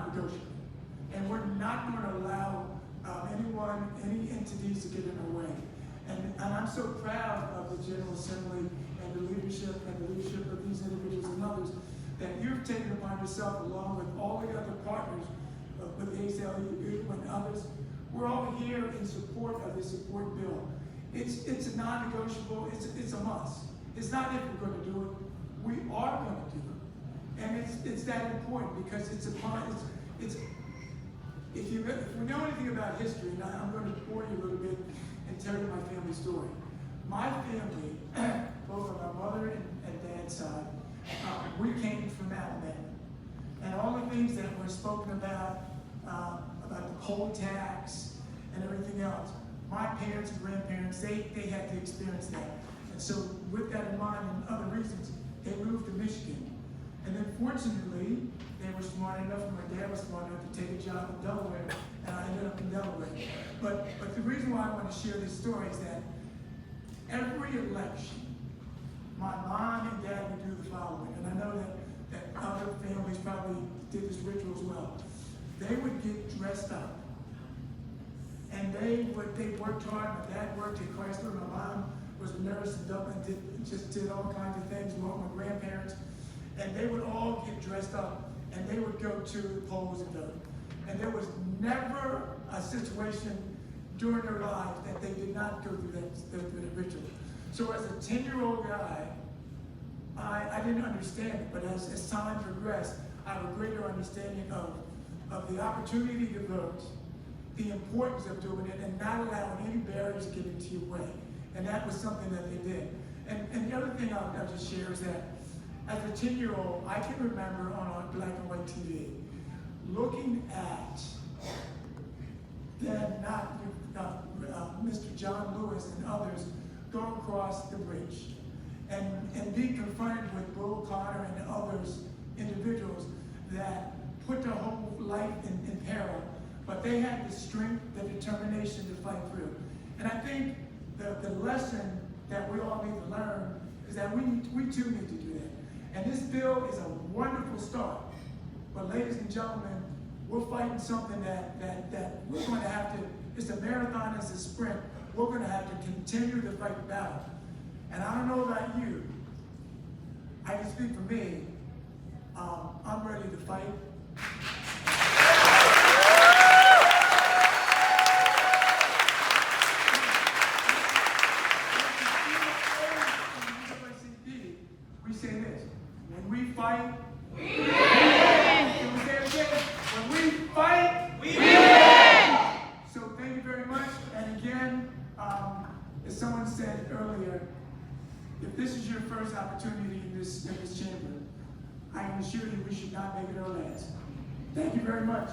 non-negotiable. And we're not going to allow any entities to get in our way. And I'm so proud of the General Assembly and the leadership of these individuals and others that you've taken upon yourself, along with all the other partners with the ACLU and others. We're all here in support of this important bill. It's a non-negotiable, it's a must. It's not if we're going to do it, we are going to do it. And it's that important because if we know anything about history, and I'm going to bore you a little bit and tell you my family story. My family, both on my mother and dad's side, we came from Alabama. And all the things that were spoken about the poll tax and everything else, my parents and grandparents, they had to experience that. And so with that in mind and other reasons, they moved to Michigan. And then fortunately, they were smart enough, and my dad was smart enough to take a job in Delaware, and I ended up in Delaware. But the reason why I want to share this story is that every election, my mom and dad would do the following, and I know that other families probably did this ritual as well. They would get dressed up, and they worked hard. My dad worked at Chrysler. My mom was a nurse in Dublin, did all kinds of things along with my grandparents. And they would all get dressed up, and they would go to the polls and vote. And there was never a situation during their lives that they did not go through that ritual. So as a 10-year-old guy, I didn't understand it, but as time progressed, I have a greater understanding of the opportunity to vote, the importance of doing it, and not allowing any barriers to get into your way. And that was something that they did. And the other thing I'll just share is that as a 10-year-old, I can remember on a black and white TV looking at Mr. John Lewis and others go across the bridge and be confronted with Bull Connor and others, individuals that put their whole life in peril, but they had the strength, the determination to fight through. And I think the lesson that we all need to learn is that we too need to do that. And this bill is a wonderful start. But ladies and gentlemen, we're fighting something that we're going to have to, it's a marathon, it's a sprint. We're going to have to continue to fight the battle. And I don't know about you, I can speak for me, I'm ready to fight. We say this, when we fight, we win. Can we say it again? When we fight, we win. So thank you very much. And again, as someone said earlier, if this is your first opportunity in this chamber, I can assure you we should not make it our last. Thank you very much.